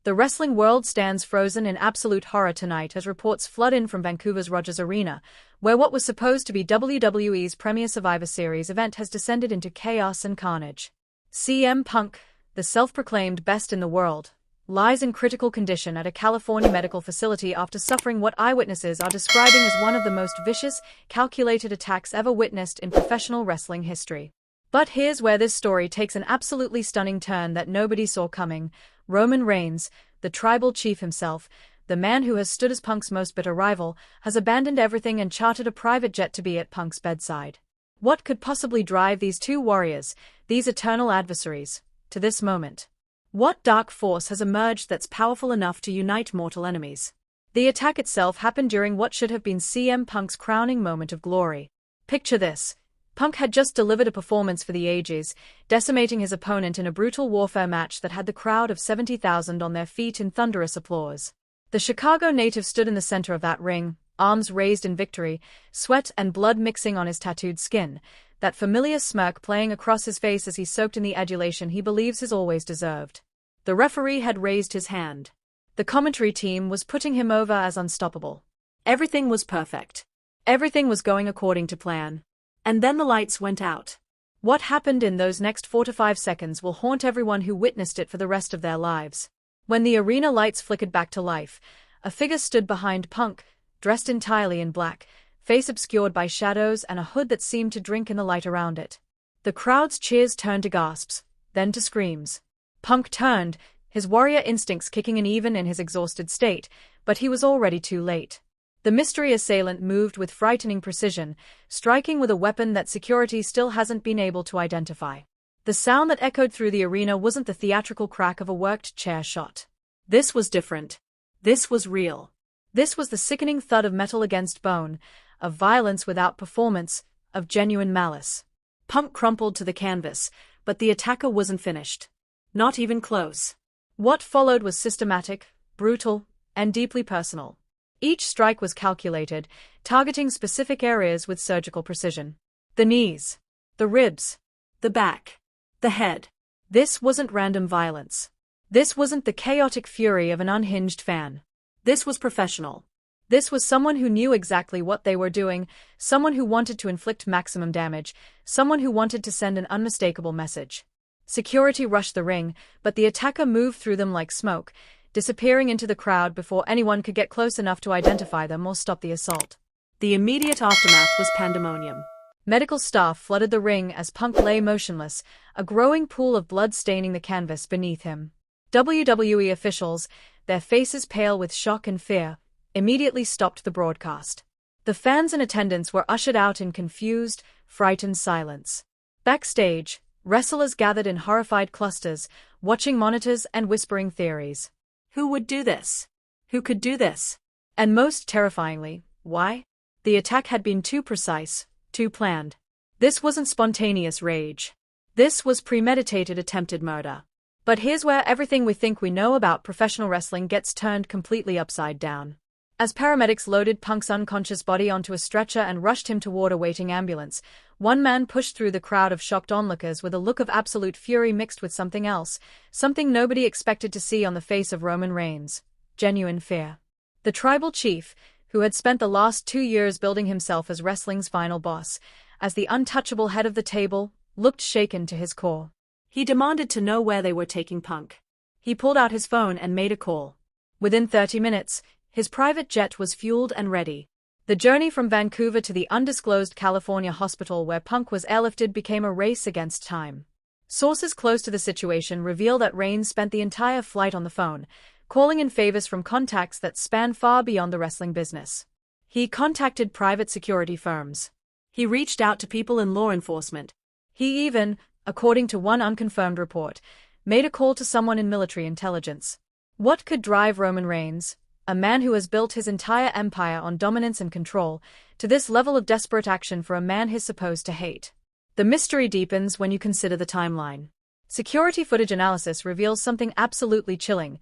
The wrestling world stands frozen in absolute horror tonight as reports flood in from Vancouver's Rogers Arena, where what was supposed to be WWE's premier Survivor Series event has descended into chaos and carnage. CM Punk, the self-proclaimed best in the world, lies in critical condition at a California medical facility after suffering what eyewitnesses are describing as one of the most vicious, calculated attacks ever witnessed in professional wrestling history. But here's where this story takes an absolutely stunning turn that nobody saw coming. Roman Reigns, the tribal chief himself, the man who has stood as Punk's most bitter rival, has abandoned everything and chartered a private jet to be at Punk's bedside. What could possibly drive these two warriors, these eternal adversaries, to this moment? What dark force has emerged that's powerful enough to unite mortal enemies? The attack itself happened during what should have been CM Punk's crowning moment of glory. Picture this. Punk had just delivered a performance for the ages, decimating his opponent in a brutal warfare match that had the crowd of 70,000 on their feet in thunderous applause. The Chicago native stood in the center of that ring, arms raised in victory, sweat and blood mixing on his tattooed skin, that familiar smirk playing across his face as he soaked in the adulation he believes he's always deserved. The referee had raised his hand. The commentary team was putting him over as unstoppable. Everything was perfect. Everything was going according to plan. And then the lights went out. What happened in those next 4 to 5 seconds will haunt everyone who witnessed it for the rest of their lives. When the arena lights flickered back to life, a figure stood behind Punk, dressed entirely in black, face obscured by shadows and a hood that seemed to drink in the light around it. The crowd's cheers turned to gasps, then to screams. Punk turned, his warrior instincts kicking in even in his exhausted state, but he was already too late. The mystery assailant moved with frightening precision, striking with a weapon that security still hasn't been able to identify. The sound that echoed through the arena wasn't the theatrical crack of a worked chair shot. This was different. This was real. This was the sickening thud of metal against bone, of violence without performance, of genuine malice. Punk crumpled to the canvas, but the attacker wasn't finished. Not even close. What followed was systematic, brutal, and deeply personal. Each strike was calculated, targeting specific areas with surgical precision. The knees, the ribs, the back, the head. This wasn't random violence. This wasn't the chaotic fury of an unhinged fan. This was professional. This was someone who knew exactly what they were doing, someone who wanted to inflict maximum damage, someone who wanted to send an unmistakable message. Security rushed the ring, but the attacker moved through them like smoke, disappearing into the crowd before anyone could get close enough to identify them or stop the assault. The immediate aftermath was pandemonium. Medical staff flooded the ring as Punk lay motionless, a growing pool of blood staining the canvas beneath him. WWE officials, their faces pale with shock and fear, immediately stopped the broadcast. The fans in attendance were ushered out in confused, frightened silence. Backstage, wrestlers gathered in horrified clusters, watching monitors and whispering theories. Who would do this? Who could do this? And most terrifyingly, why? The attack had been too precise, too planned. This wasn't spontaneous rage. This was premeditated attempted murder. But here's where everything we think we know about professional wrestling gets turned completely upside down. As paramedics loaded Punk's unconscious body onto a stretcher and rushed him toward a waiting ambulance, one man pushed through the crowd of shocked onlookers with a look of absolute fury mixed with something else, something nobody expected to see on the face of Roman Reigns: genuine fear. The tribal chief, who had spent the last 2 years building himself as wrestling's final boss, as the untouchable head of the table, looked shaken to his core. He demanded to know where they were taking Punk. He pulled out his phone and made a call. Within 30 minutes, his private jet was fueled and ready. The journey from Vancouver to the undisclosed California hospital where Punk was airlifted became a race against time. Sources close to the situation reveal that Reigns spent the entire flight on the phone, calling in favors from contacts that span far beyond the wrestling business. He contacted private security firms. He reached out to people in law enforcement. He even, according to one unconfirmed report, made a call to someone in military intelligence. What could drive Roman Reigns, a man who has built his entire empire on dominance and control, to this level of desperate action for a man he's supposed to hate? The mystery deepens when you consider the timeline. Security footage analysis reveals something absolutely chilling.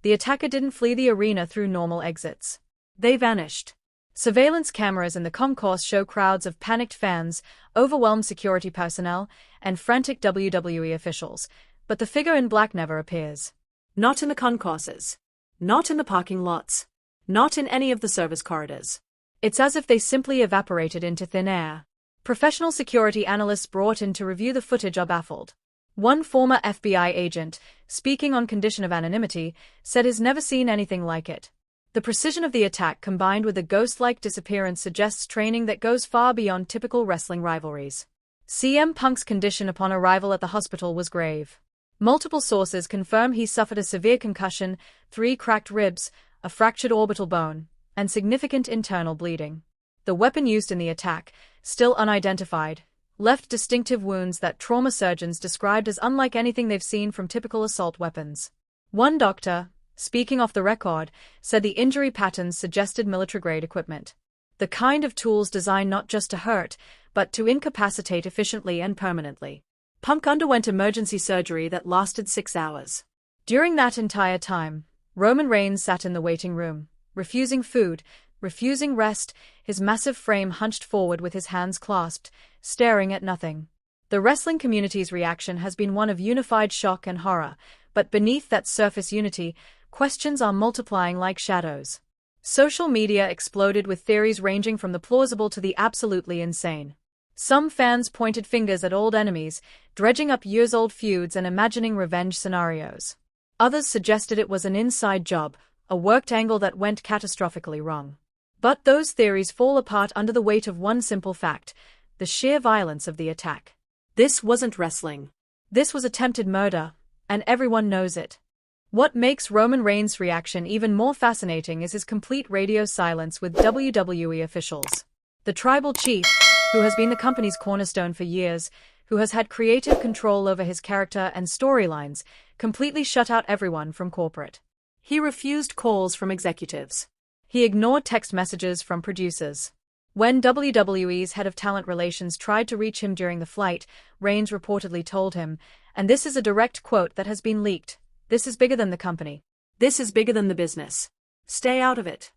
The attacker didn't flee the arena through normal exits. They vanished. Surveillance cameras in the concourse show crowds of panicked fans, overwhelmed security personnel, and frantic WWE officials, but the figure in black never appears. Not in the concourses. Not in the parking lots. Not in any of the service corridors. It's as if they simply evaporated into thin air. Professional security analysts brought in to review the footage are baffled. One former FBI agent, speaking on condition of anonymity, said he's never seen anything like it. The precision of the attack combined with the ghost-like disappearance suggests training that goes far beyond typical wrestling rivalries. CM Punk's condition upon arrival at the hospital was grave. Multiple sources confirm he suffered a severe concussion, 3 cracked ribs, a fractured orbital bone, and significant internal bleeding. The weapon used in the attack, still unidentified, left distinctive wounds that trauma surgeons described as unlike anything they've seen from typical assault weapons. One doctor, speaking off the record, said the injury patterns suggested military-grade equipment. The kind of tools designed not just to hurt, but to incapacitate efficiently and permanently. Punk underwent emergency surgery that lasted 6 hours. During that entire time, Roman Reigns sat in the waiting room, refusing food, refusing rest, his massive frame hunched forward with his hands clasped, staring at nothing. The wrestling community's reaction has been one of unified shock and horror, but beneath that surface unity, questions are multiplying like shadows. Social media exploded with theories ranging from the plausible to the absolutely insane. Some fans pointed fingers at old enemies, dredging up years-old feuds and imagining revenge scenarios. Others suggested it was an inside job, a worked angle that went catastrophically wrong. But those theories fall apart under the weight of one simple fact: the sheer violence of the attack. This wasn't wrestling. This was attempted murder, and everyone knows it. What makes Roman Reigns' reaction even more fascinating is his complete radio silence with WWE officials. The tribal chief, who has been the company's cornerstone for years, who has had creative control over his character and storylines, completely shut out everyone from corporate. He refused calls from executives. He ignored text messages from producers. When WWE's head of talent relations tried to reach him during the flight, Reigns reportedly told him, and this is a direct quote that has been leaked, "This is bigger than the company. This is bigger than the business. Stay out of it."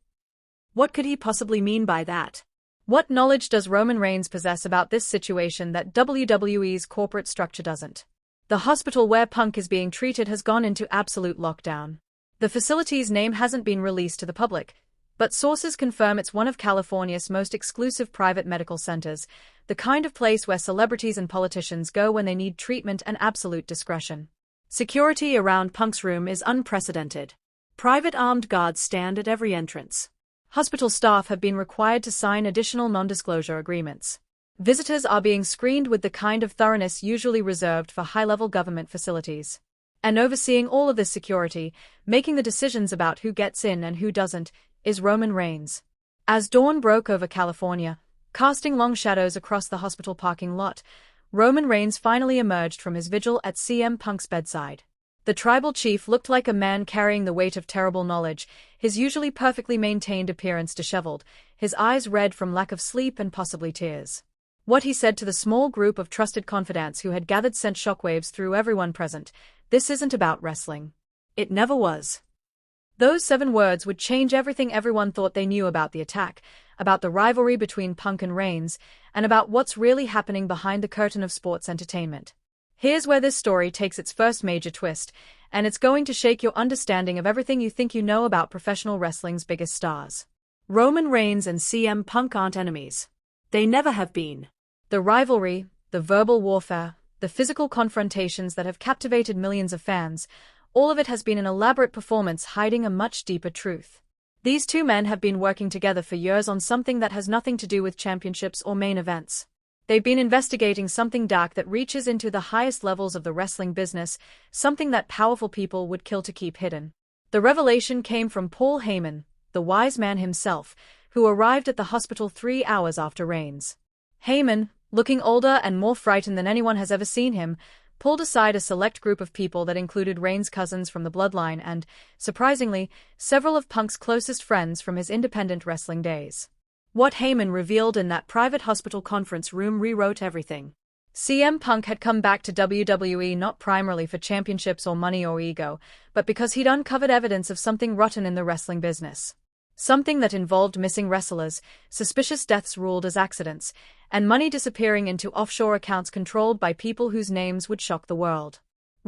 What could he possibly mean by that? What knowledge does Roman Reigns possess about this situation that WWE's corporate structure doesn't? The hospital where Punk is being treated has gone into absolute lockdown. The facility's name hasn't been released to the public, but sources confirm it's one of California's most exclusive private medical centers, the kind of place where celebrities and politicians go when they need treatment and absolute discretion. Security around Punk's room is unprecedented. Private armed guards stand at every entrance. Hospital staff have been required to sign additional non-disclosure agreements. Visitors are being screened with the kind of thoroughness usually reserved for high-level government facilities. And overseeing all of this security, making the decisions about who gets in and who doesn't, is Roman Reigns. As dawn broke over California, casting long shadows across the hospital parking lot, Roman Reigns finally emerged from his vigil at CM Punk's bedside. The tribal chief looked like a man carrying the weight of terrible knowledge, his usually perfectly maintained appearance disheveled, his eyes red from lack of sleep and possibly tears. What he said to the small group of trusted confidants who had gathered sent shockwaves through everyone present: "This isn't about wrestling. It never was." Those 7 words would change everything everyone thought they knew about the attack, about the rivalry between Punk and Reigns, and about what's really happening behind the curtain of sports entertainment. Here's where this story takes its first major twist, and it's going to shake your understanding of everything you think you know about professional wrestling's biggest stars. Roman Reigns and CM Punk aren't enemies. They never have been. The rivalry, the verbal warfare, the physical confrontations that have captivated millions of fans, all of it has been an elaborate performance hiding a much deeper truth. These two men have been working together for years on something that has nothing to do with championships or main events. They've been investigating something dark that reaches into the highest levels of the wrestling business, something that powerful people would kill to keep hidden. The revelation came from Paul Heyman, the wise man himself, who arrived at the hospital 3 hours after Reigns. Heyman, looking older and more frightened than anyone has ever seen him, pulled aside a select group of people that included Reigns' cousins from the bloodline and, surprisingly, several of Punk's closest friends from his independent wrestling days. What Heyman revealed in that private hospital conference room rewrote everything. CM Punk had come back to WWE not primarily for championships or money or ego, but because he'd uncovered evidence of something rotten in the wrestling business. Something that involved missing wrestlers, suspicious deaths ruled as accidents, and money disappearing into offshore accounts controlled by people whose names would shock the world.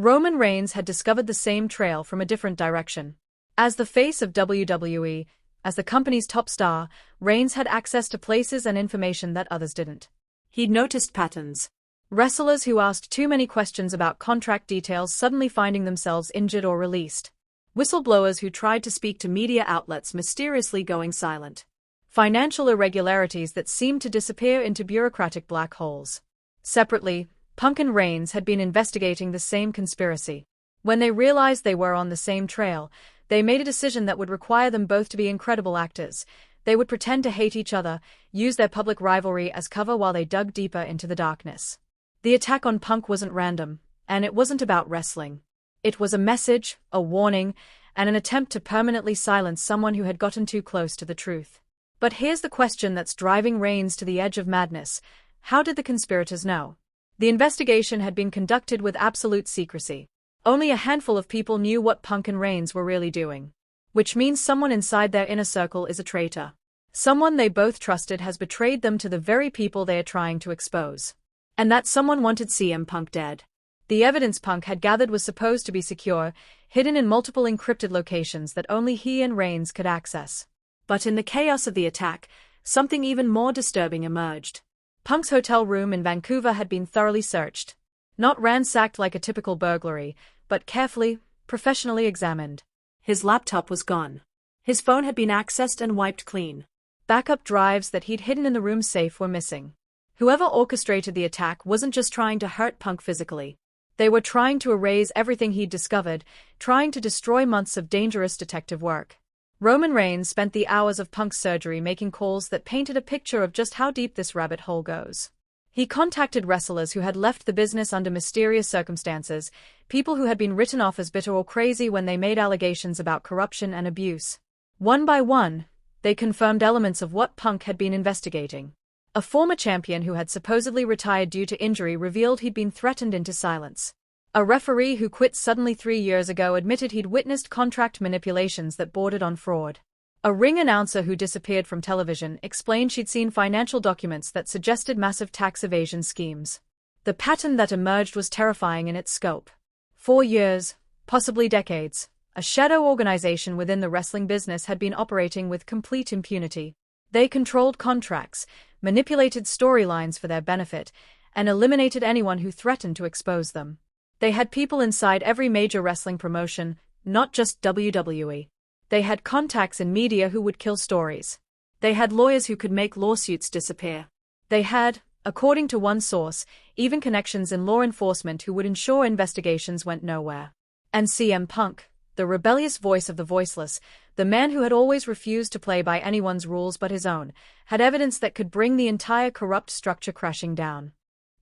Roman Reigns had discovered the same trail from a different direction. As the face of WWE, as the company's top star, Reigns had access to places and information that others didn't. He'd noticed patterns. Wrestlers who asked too many questions about contract details suddenly finding themselves injured or released. Whistleblowers who tried to speak to media outlets mysteriously going silent. Financial irregularities that seemed to disappear into bureaucratic black holes. Separately, Punk and Reigns had been investigating the same conspiracy. When they realized they were on the same trail, they made a decision that would require them both to be incredible actors. They would pretend to hate each other, use their public rivalry as cover while they dug deeper into the darkness. The attack on Punk wasn't random, and it wasn't about wrestling. It was a message, a warning, and an attempt to permanently silence someone who had gotten too close to the truth. But here's the question that's driving Reigns to the edge of madness. How did the conspirators know? The investigation had been conducted with absolute secrecy. Only a handful of people knew what Punk and Reigns were really doing. Which means someone inside their inner circle is a traitor. Someone they both trusted has betrayed them to the very people they are trying to expose. And that someone wanted CM Punk dead. The evidence Punk had gathered was supposed to be secure, hidden in multiple encrypted locations that only he and Reigns could access. But in the chaos of the attack, something even more disturbing emerged. Punk's hotel room in Vancouver had been thoroughly searched. Not ransacked like a typical burglary, but carefully, professionally examined. His laptop was gone. His phone had been accessed and wiped clean. Backup drives that he'd hidden in the room's safe were missing. Whoever orchestrated the attack wasn't just trying to hurt Punk physically. They were trying to erase everything he'd discovered, trying to destroy months of dangerous detective work. Roman Reigns spent the hours of Punk's surgery making calls that painted a picture of just how deep this rabbit hole goes. He contacted wrestlers who had left the business under mysterious circumstances, people who had been written off as bitter or crazy when they made allegations about corruption and abuse. One by one, they confirmed elements of what Punk had been investigating. A former champion who had supposedly retired due to injury revealed he'd been threatened into silence. A referee who quit suddenly 3 years ago admitted he'd witnessed contract manipulations that bordered on fraud. A ring announcer who disappeared from television explained she'd seen financial documents that suggested massive tax evasion schemes. The pattern that emerged was terrifying in its scope. 4 years, possibly decades, a shadow organization within the wrestling business had been operating with complete impunity. They controlled contracts, manipulated storylines for their benefit, and eliminated anyone who threatened to expose them. They had people inside every major wrestling promotion, not just WWE. They had contacts in media who would kill stories. They had lawyers who could make lawsuits disappear. They had, according to one source, even connections in law enforcement who would ensure investigations went nowhere. And CM Punk, the rebellious voice of the voiceless, the man who had always refused to play by anyone's rules but his own, had evidence that could bring the entire corrupt structure crashing down.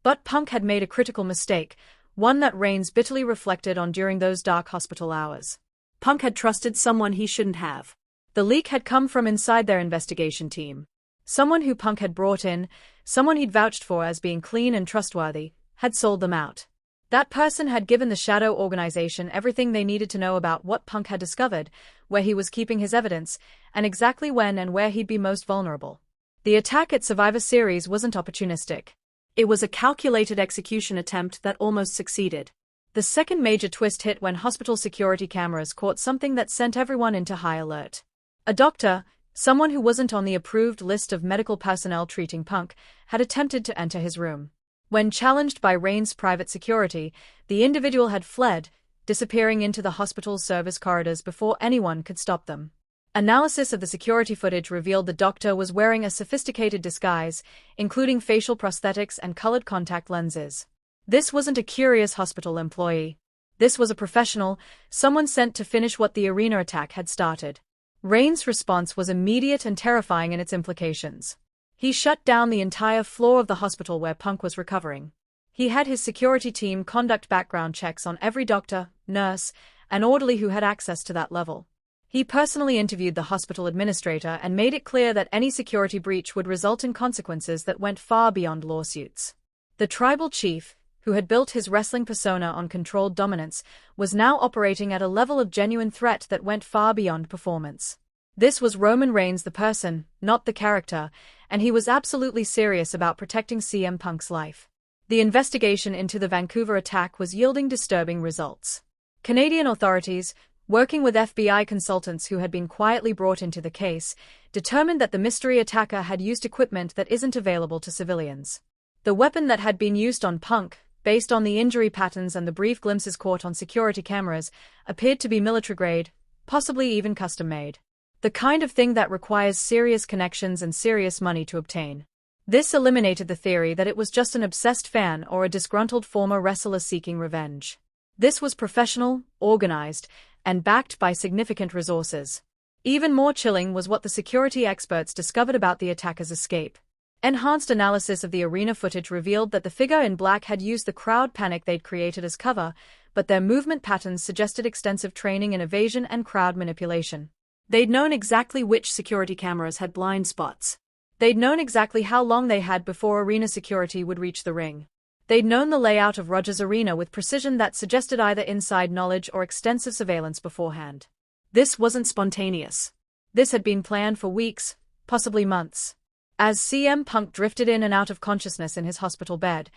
But Punk had made a critical mistake, one that Reigns bitterly reflected on during those dark hospital hours. Punk had trusted someone he shouldn't have. The leak had come from inside their investigation team. Someone who Punk had brought in, someone he'd vouched for as being clean and trustworthy, had sold them out. That person had given the shadow organization everything they needed to know about what Punk had discovered, where he was keeping his evidence, and exactly when and where he'd be most vulnerable. The attack at Survivor Series wasn't opportunistic. It was a calculated execution attempt that almost succeeded. The second major twist hit when hospital security cameras caught something that sent everyone into high alert. A doctor, someone who wasn't on the approved list of medical personnel treating Punk, had attempted to enter his room. When challenged by Reigns' private security, the individual had fled, disappearing into the hospital's service corridors before anyone could stop them. Analysis of the security footage revealed the doctor was wearing a sophisticated disguise, including facial prosthetics and colored contact lenses. This wasn't a curious hospital employee. This was a professional, someone sent to finish what the arena attack had started. Reigns' response was immediate and terrifying in its implications. He shut down the entire floor of the hospital where Punk was recovering. He had his security team conduct background checks on every doctor, nurse, and orderly who had access to that level. He personally interviewed the hospital administrator and made it clear that any security breach would result in consequences that went far beyond lawsuits. The tribal chief, who had built his wrestling persona on controlled dominance, was now operating at a level of genuine threat that went far beyond performance. This was Roman Reigns the person, not the character, and he was absolutely serious about protecting CM Punk's life. The investigation into the Vancouver attack was yielding disturbing results. Canadian authorities, working with FBI consultants who had been quietly brought into the case, determined that the mystery attacker had used equipment that isn't available to civilians. The weapon that had been used on Punk, based on the injury patterns and the brief glimpses caught on security cameras, appeared to be military-grade, possibly even custom-made. The kind of thing that requires serious connections and serious money to obtain. This eliminated the theory that it was just an obsessed fan or a disgruntled former wrestler seeking revenge. This was professional, organized, and backed by significant resources. Even more chilling was what the security experts discovered about the attacker's escape. Enhanced analysis of the arena footage revealed that the figure in black had used the crowd panic they'd created as cover, but their movement patterns suggested extensive training in evasion and crowd manipulation. They'd known exactly which security cameras had blind spots. They'd known exactly how long they had before arena security would reach the ring. They'd known the layout of Rogers Arena with precision that suggested either inside knowledge or extensive surveillance beforehand. This wasn't spontaneous. This had been planned for weeks, possibly months. As CM Punk drifted in and out of consciousness in his hospital bed,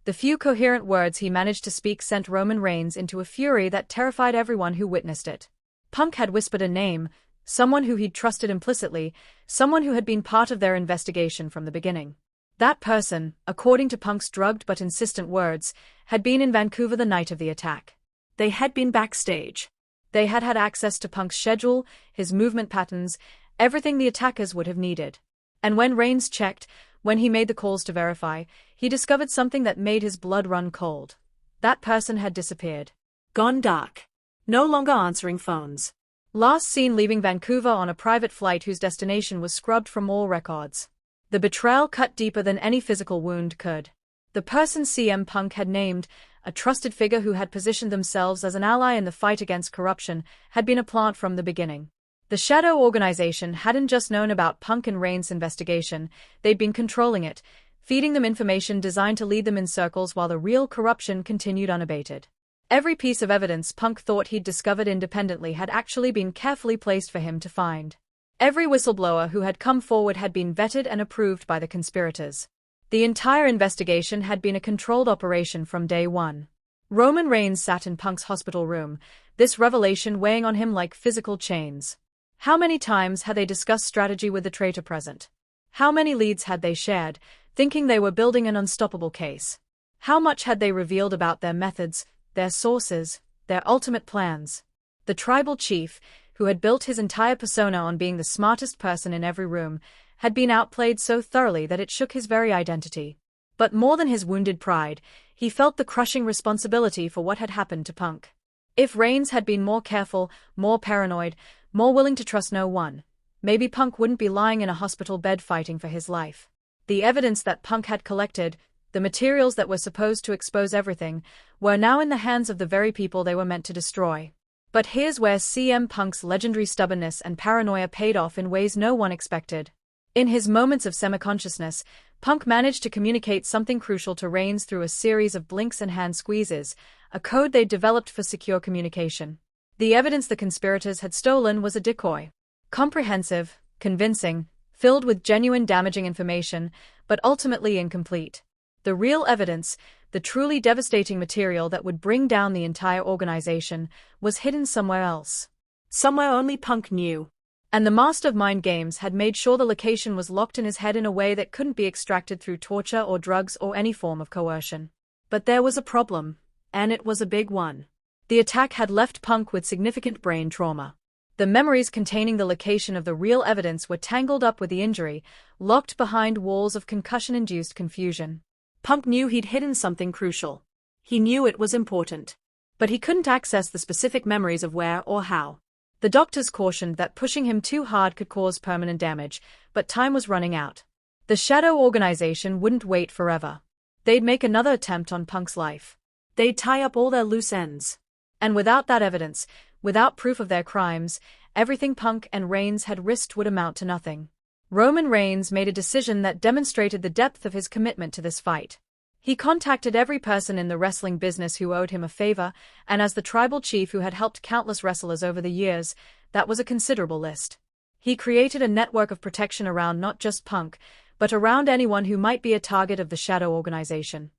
the few coherent words he managed to speak sent Roman Reigns into a fury that terrified everyone who witnessed it. Punk had whispered a name, someone who he'd trusted implicitly, someone who had been part of their investigation from the beginning. That person, according to Punk's drugged but insistent words, had been in Vancouver the night of the attack. They had been backstage. They had had access to Punk's schedule, his movement patterns, everything the attackers would have needed. And when Reigns checked, when he made the calls to verify, he discovered something that made his blood run cold. That person had disappeared. Gone dark. No longer answering phones. Last seen leaving Vancouver on a private flight whose destination was scrubbed from all records. The betrayal cut deeper than any physical wound could. The person CM Punk had named, a trusted figure who had positioned themselves as an ally in the fight against corruption, had been a plant from the beginning. The Shadow Organization hadn't just known about Punk and Reigns' investigation, they'd been controlling it, feeding them information designed to lead them in circles while the real corruption continued unabated. Every piece of evidence Punk thought he'd discovered independently had actually been carefully placed for him to find. Every whistleblower who had come forward had been vetted and approved by the conspirators. The entire investigation had been a controlled operation from day one. Roman Reigns sat in Punk's hospital room, this revelation weighing on him like physical chains. How many times had they discussed strategy with the traitor present? How many leads had they shared, thinking they were building an unstoppable case? How much had they revealed about their methods, their sources, their ultimate plans? The tribal chief, who had built his entire persona on being the smartest person in every room, had been outplayed so thoroughly that it shook his very identity. But more than his wounded pride, he felt the crushing responsibility for what had happened to Punk. If Reigns had been more careful, more paranoid, more willing to trust no one, maybe Punk wouldn't be lying in a hospital bed fighting for his life. The evidence that Punk had collected, the materials that were supposed to expose everything, were now in the hands of the very people they were meant to destroy. But here's where CM Punk's legendary stubbornness and paranoia paid off in ways no one expected. In his moments of semi-consciousness, Punk managed to communicate something crucial to Reigns through a series of blinks and hand squeezes, a code they'd developed for secure communication. The evidence the conspirators had stolen was a decoy. Comprehensive, convincing, filled with genuine damaging information, but ultimately incomplete. The real evidence, the truly devastating material that would bring down the entire organization, was hidden somewhere else. Somewhere only Punk knew. And the master of mind games had made sure the location was locked in his head in a way that couldn't be extracted through torture or drugs or any form of coercion. But there was a problem, and it was a big one. The attack had left Punk with significant brain trauma. The memories containing the location of the real evidence were tangled up with the injury, locked behind walls of concussion-induced confusion. Punk knew he'd hidden something crucial. He knew it was important. But he couldn't access the specific memories of where or how. The doctors cautioned that pushing him too hard could cause permanent damage, but time was running out. The Shadow Organization wouldn't wait forever. They'd make another attempt on Punk's life. They'd tie up all their loose ends. And without that evidence, without proof of their crimes, everything Punk and Reigns had risked would amount to nothing. Roman Reigns made a decision that demonstrated the depth of his commitment to this fight. He contacted every person in the wrestling business who owed him a favor, and as the tribal chief who had helped countless wrestlers over the years, that was a considerable list. He created a network of protection around not just Punk, but around anyone who might be a target of the Shadow Organization.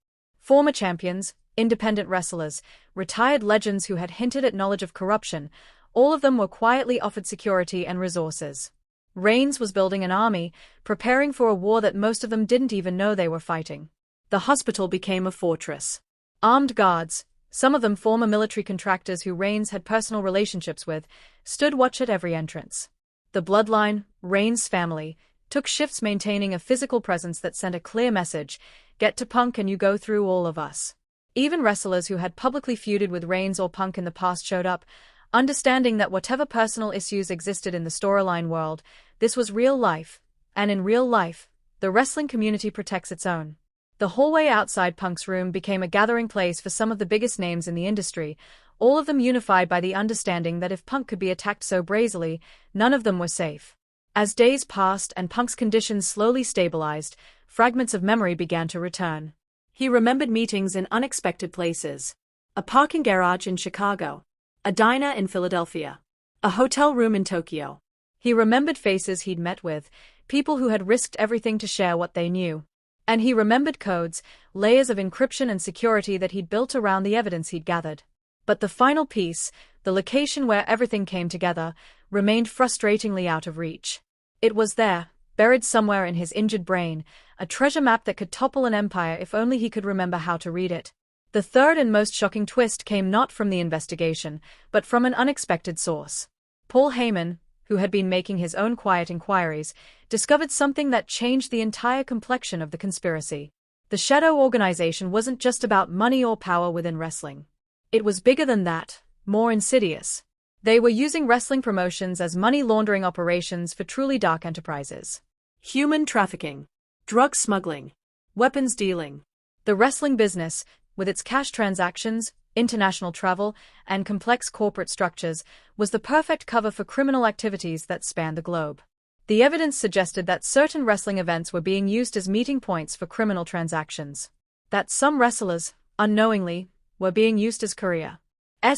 Former champions, independent wrestlers, retired legends who had hinted at knowledge of corruption, all of them were quietly offered security and resources. Reigns was building an army, preparing for a war that most of them didn't even know they were fighting. The hospital became a fortress. Armed guards, some of them former military contractors who Reigns had personal relationships with, stood watch at every entrance. The bloodline, Reigns' family, took shifts maintaining a physical presence that sent a clear message: get to Punk and you go through all of us. Even wrestlers who had publicly feuded with Reigns or Punk in the past showed up, understanding that whatever personal issues existed in the storyline world, this was real life, and in real life, the wrestling community protects its own. The hallway outside Punk's room became a gathering place for some of the biggest names in the industry, all of them unified by the understanding that if Punk could be attacked so brazenly, none of them were safe. As days passed and Punk's condition slowly stabilized, fragments of memory began to return. He remembered meetings in unexpected places. A parking garage in Chicago. A diner in Philadelphia. A hotel room in Tokyo. He remembered faces he'd met with, people who had risked everything to share what they knew. And he remembered codes, layers of encryption and security that he'd built around the evidence he'd gathered. But the final piece, the location where everything came together, remained frustratingly out of reach. It was there, buried somewhere in his injured brain, a treasure map that could topple an empire if only he could remember how to read it. The third and most shocking twist came not from the investigation, but from an unexpected source. Paul Heyman, who had been making his own quiet inquiries, discovered something that changed the entire complexion of the conspiracy. The Shadow Organization wasn't just about money or power within wrestling. It was bigger than that, more insidious. They were using wrestling promotions as money laundering operations for truly dark enterprises. Human trafficking, drug smuggling, weapons dealing. The wrestling business, with its cash transactions, international travel, and complex corporate structures, was the perfect cover for criminal activities that spanned the globe. The evidence suggested that certain wrestling events were being used as meeting points for criminal transactions. That some wrestlers, unknowingly, were being used as couriers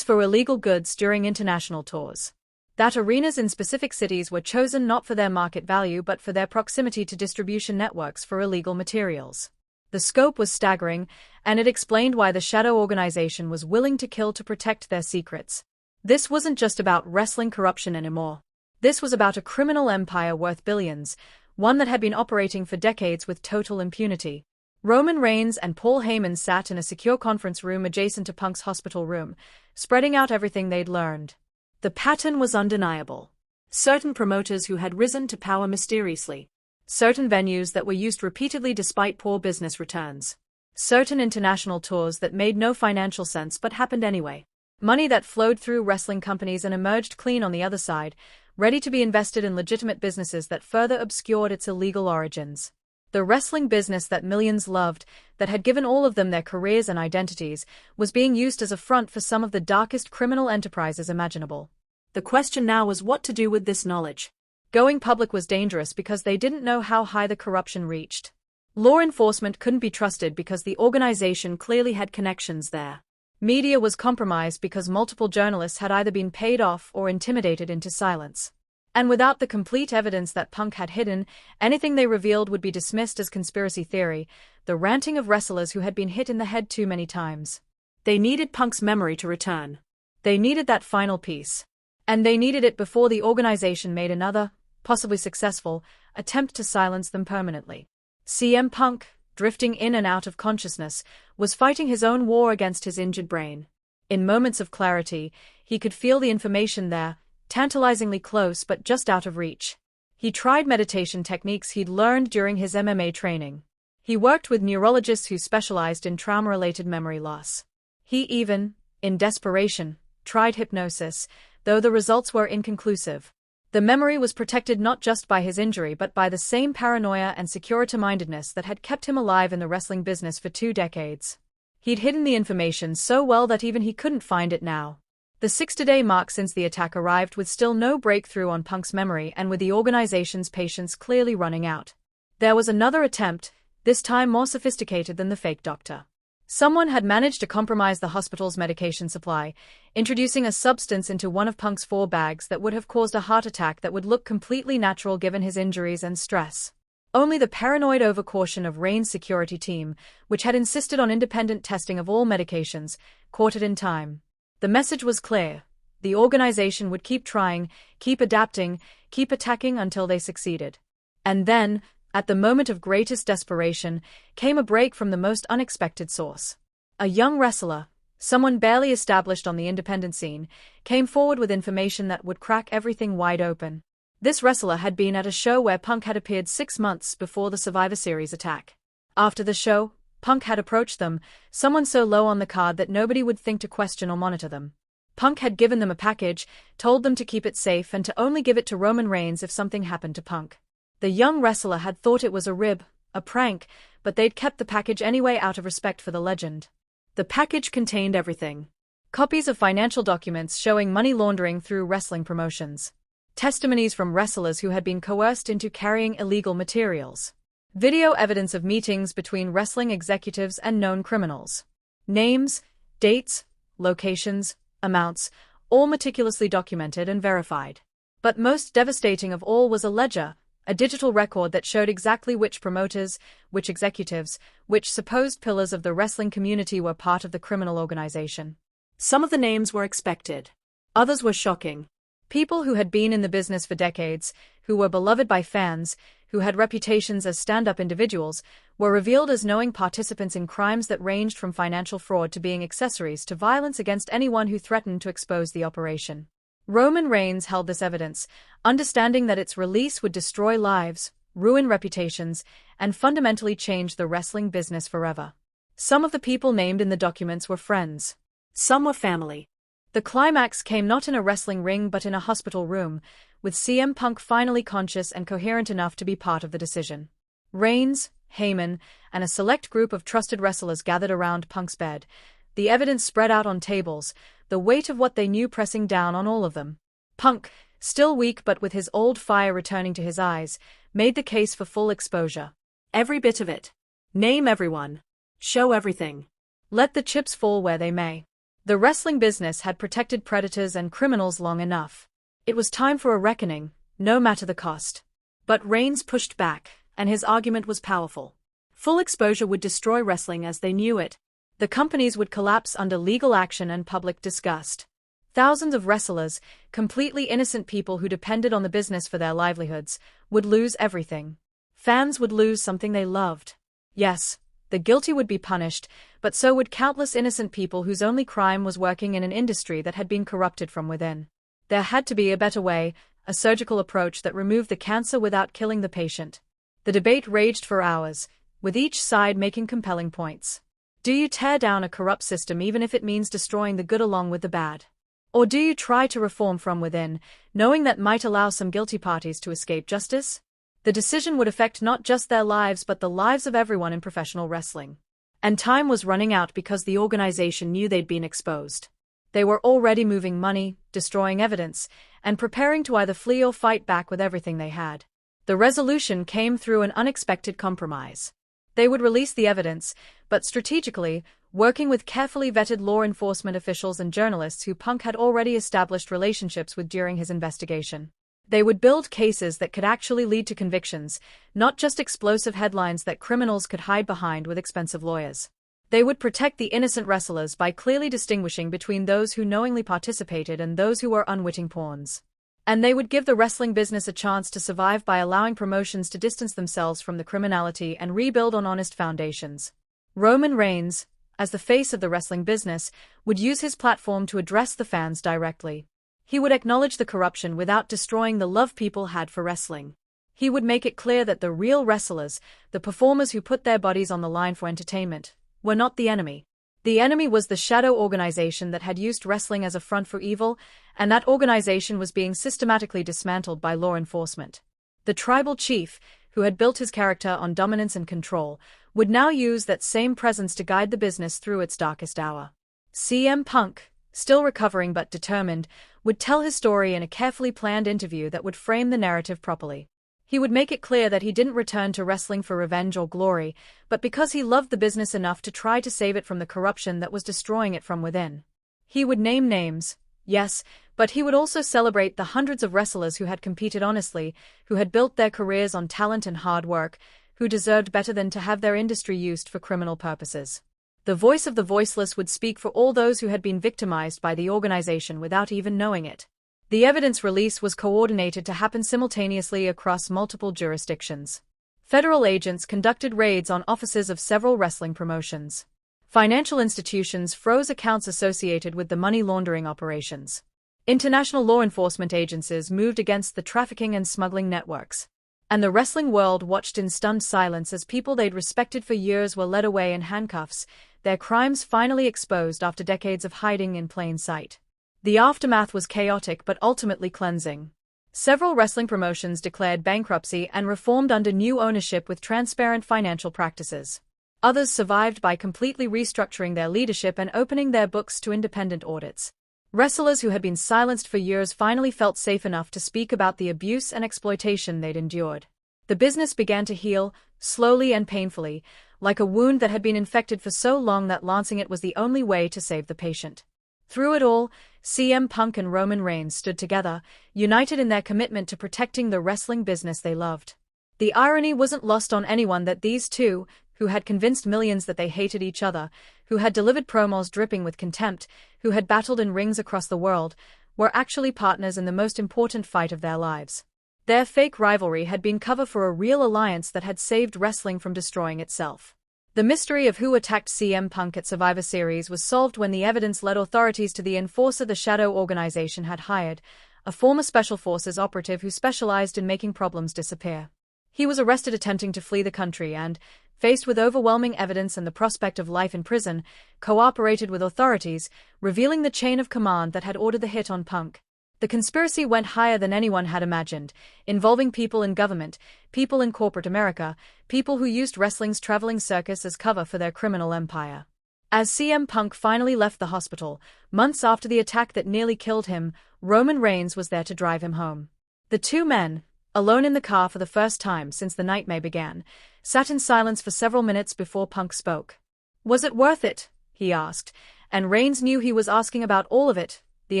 for illegal goods during international tours. That arenas in specific cities were chosen not for their market value but for their proximity to distribution networks for illegal materials. The scope was staggering, and it explained why the Shadow Organization was willing to kill to protect their secrets. This wasn't just about wrestling corruption anymore. This was about a criminal empire worth billions, one that had been operating for decades with total impunity. Roman Reigns and Paul Heyman sat in a secure conference room adjacent to Punk's hospital room, spreading out everything they'd learned. The pattern was undeniable. Certain promoters who had risen to power mysteriously. Certain venues that were used repeatedly despite poor business returns. Certain international tours that made no financial sense but happened anyway. Money that flowed through wrestling companies and emerged clean on the other side, ready to be invested in legitimate businesses that further obscured its illegal origins. The wrestling business that millions loved, that had given all of them their careers and identities, was being used as a front for some of the darkest criminal enterprises imaginable. The question now was what to do with this knowledge. Going public was dangerous because they didn't know how high the corruption reached. Law enforcement couldn't be trusted because the organization clearly had connections there. Media was compromised because multiple journalists had either been paid off or intimidated into silence. And without the complete evidence that Punk had hidden, anything they revealed would be dismissed as conspiracy theory, the ranting of wrestlers who had been hit in the head too many times. They needed Punk's memory to return. They needed that final piece. And they needed it before the organization made another, possibly successful, attempt to silence them permanently. CM Punk, drifting in and out of consciousness, was fighting his own war against his injured brain. In moments of clarity, he could feel the information there, tantalizingly close but just out of reach. He tried meditation techniques he'd learned during his MMA training. He worked with neurologists who specialized in trauma-related memory loss. He even, in desperation, tried hypnosis, though the results were inconclusive. The memory was protected not just by his injury but by the same paranoia and security-mindedness that had kept him alive in the wrestling business for 2 decades. He'd hidden the information so well that even he couldn't find it now. The 60-day mark since the attack arrived with still no breakthrough on Punk's memory and with the organization's patience clearly running out. There was another attempt, this time more sophisticated than the fake doctor. Someone had managed to compromise the hospital's medication supply, introducing a substance into one of Punk's 4 bags that would have caused a heart attack that would look completely natural given his injuries and stress. Only the paranoid overcaution of Reigns' security team, which had insisted on independent testing of all medications, caught it in time. The message was clear. The organization would keep trying, keep adapting, keep attacking until they succeeded. And then, at the moment of greatest desperation, came a break from the most unexpected source. A young wrestler, someone barely established on the independent scene, came forward with information that would crack everything wide open. This wrestler had been at a show where Punk had appeared 6 months before the Survivor Series attack. After the show, Punk had approached them, someone so low on the card that nobody would think to question or monitor them. Punk had given them a package, told them to keep it safe and to only give it to Roman Reigns if something happened to Punk. The young wrestler had thought it was a rib, a prank, but they'd kept the package anyway out of respect for the legend. The package contained everything. Copies of financial documents showing money laundering through wrestling promotions. Testimonies from wrestlers who had been coerced into carrying illegal materials. Video evidence of meetings between wrestling executives and known criminals. Names, dates, locations, amounts, all meticulously documented and verified. But most devastating of all was a ledger, a digital record that showed exactly which promoters, which executives, which supposed pillars of the wrestling community were part of the criminal organization. Some of the names were expected. Others were shocking. People who had been in the business for decades, who were beloved by fans, who had reputations as stand-up individuals, were revealed as knowing participants in crimes that ranged from financial fraud to being accessories to violence against anyone who threatened to expose the operation. Roman Reigns held this evidence, understanding that its release would destroy lives, ruin reputations, and fundamentally change the wrestling business forever. Some of the people named in the documents were friends. Some were family. The climax came not in a wrestling ring but in a hospital room, with CM Punk finally conscious and coherent enough to be part of the decision. Reigns, Heyman, and a select group of trusted wrestlers gathered around Punk's bed, the evidence spread out on tables, the weight of what they knew pressing down on all of them. Punk, still weak but with his old fire returning to his eyes, made the case for full exposure. Every bit of it. Name everyone. Show everything. Let the chips fall where they may. The wrestling business had protected predators and criminals long enough. It was time for a reckoning, no matter the cost. But Reigns pushed back, and his argument was powerful. Full exposure would destroy wrestling as they knew it. The companies would collapse under legal action and public disgust. Thousands of wrestlers, completely innocent people who depended on the business for their livelihoods, would lose everything. Fans would lose something they loved. Yes, the guilty would be punished, but so would countless innocent people whose only crime was working in an industry that had been corrupted from within. There had to be a better way, a surgical approach that removed the cancer without killing the patient. The debate raged for hours, with each side making compelling points. Do you tear down a corrupt system even if it means destroying the good along with the bad? Or do you try to reform from within, knowing that might allow some guilty parties to escape justice? The decision would affect not just their lives but the lives of everyone in professional wrestling. And time was running out because the organization knew they'd been exposed. They were already moving money, destroying evidence, and preparing to either flee or fight back with everything they had. The resolution came through an unexpected compromise. They would release the evidence, but strategically, working with carefully vetted law enforcement officials and journalists who Punk had already established relationships with during his investigation. They would build cases that could actually lead to convictions, not just explosive headlines that criminals could hide behind with expensive lawyers. They would protect the innocent wrestlers by clearly distinguishing between those who knowingly participated and those who were unwitting pawns. And they would give the wrestling business a chance to survive by allowing promotions to distance themselves from the criminality and rebuild on honest foundations. Roman Reigns, as the face of the wrestling business, would use his platform to address the fans directly. He would acknowledge the corruption without destroying the love people had for wrestling. He would make it clear that the real wrestlers, the performers who put their bodies on the line for entertainment, were not the enemy. The enemy was the shadow organization that had used wrestling as a front for evil, and that organization was being systematically dismantled by law enforcement. The tribal chief, who had built his character on dominance and control, would now use that same presence to guide the business through its darkest hour. CM Punk, still recovering but determined, would tell his story in a carefully planned interview that would frame the narrative properly. He would make it clear that he didn't return to wrestling for revenge or glory, but because he loved the business enough to try to save it from the corruption that was destroying it from within. He would name names, yes, But he would also celebrate the hundreds of wrestlers who had competed honestly, who had built their careers on talent and hard work, who deserved better than to have their industry used for criminal purposes. The voice of the voiceless would speak for all those who had been victimized by the organization without even knowing it. The evidence release was coordinated to happen simultaneously across multiple jurisdictions. Federal agents conducted raids on offices of several wrestling promotions. Financial institutions froze accounts associated with the money laundering operations. International law enforcement agencies moved against the trafficking and smuggling networks. And the wrestling world watched in stunned silence as people they'd respected for years were led away in handcuffs, their crimes finally exposed after decades of hiding in plain sight. The aftermath was chaotic but ultimately cleansing. Several wrestling promotions declared bankruptcy and reformed under new ownership with transparent financial practices. Others survived by completely restructuring their leadership and opening their books to independent audits. Wrestlers who had been silenced for years finally felt safe enough to speak about the abuse and exploitation they'd endured. The business began to heal, slowly and painfully, like a wound that had been infected for so long that lancing it was the only way to save the patient. Through it all, CM Punk and Roman Reigns stood together, united in their commitment to protecting the wrestling business they loved. The irony wasn't lost on anyone that these two, who had convinced millions that they hated each other, who had delivered promos dripping with contempt, who had battled in rings across the world, were actually partners in the most important fight of their lives. Their fake rivalry had been cover for a real alliance that had saved wrestling from destroying itself. The mystery of who attacked CM Punk at Survivor Series was solved when the evidence led authorities to the Enforcer the Shadow organization had hired, a former Special Forces operative who specialized in making problems disappear. He was arrested attempting to flee the country and, faced with overwhelming evidence and the prospect of life in prison, cooperated with authorities, revealing the chain of command that had ordered the hit on Punk. The conspiracy went higher than anyone had imagined, involving people in government, people in corporate America, people who used wrestling's traveling circus as cover for their criminal empire. As CM Punk finally left the hospital, months after the attack that nearly killed him, Roman Reigns was there to drive him home. The two men, alone in the car for the first time since the nightmare began, sat in silence for several minutes before Punk spoke. "Was it worth it?" he asked, and Reigns knew he was asking about all of it, the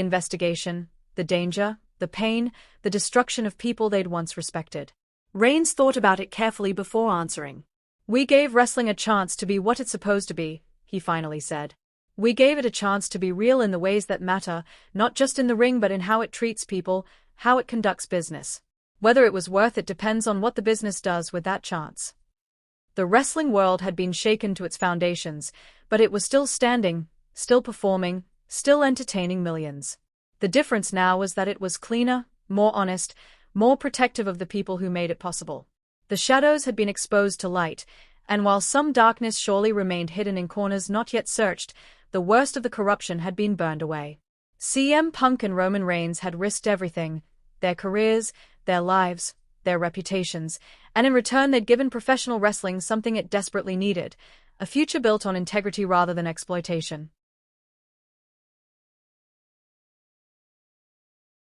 investigation, the danger, the pain, the destruction of people they'd once respected. Reigns thought about it carefully before answering. "We gave wrestling a chance to be what it's supposed to be," he finally said. "We gave it a chance to be real in the ways that matter, not just in the ring but in how it treats people, how it conducts business. Whether it was worth it depends on what the business does with that chance." The wrestling world had been shaken to its foundations, but it was still standing, still performing, still entertaining millions. The difference now was that it was cleaner, more honest, more protective of the people who made it possible. The shadows had been exposed to light, and while some darkness surely remained hidden in corners not yet searched, the worst of the corruption had been burned away. CM Punk and Roman Reigns had risked everything, their careers, their lives, their reputations, and in return they'd given professional wrestling something it desperately needed, a future built on integrity rather than exploitation.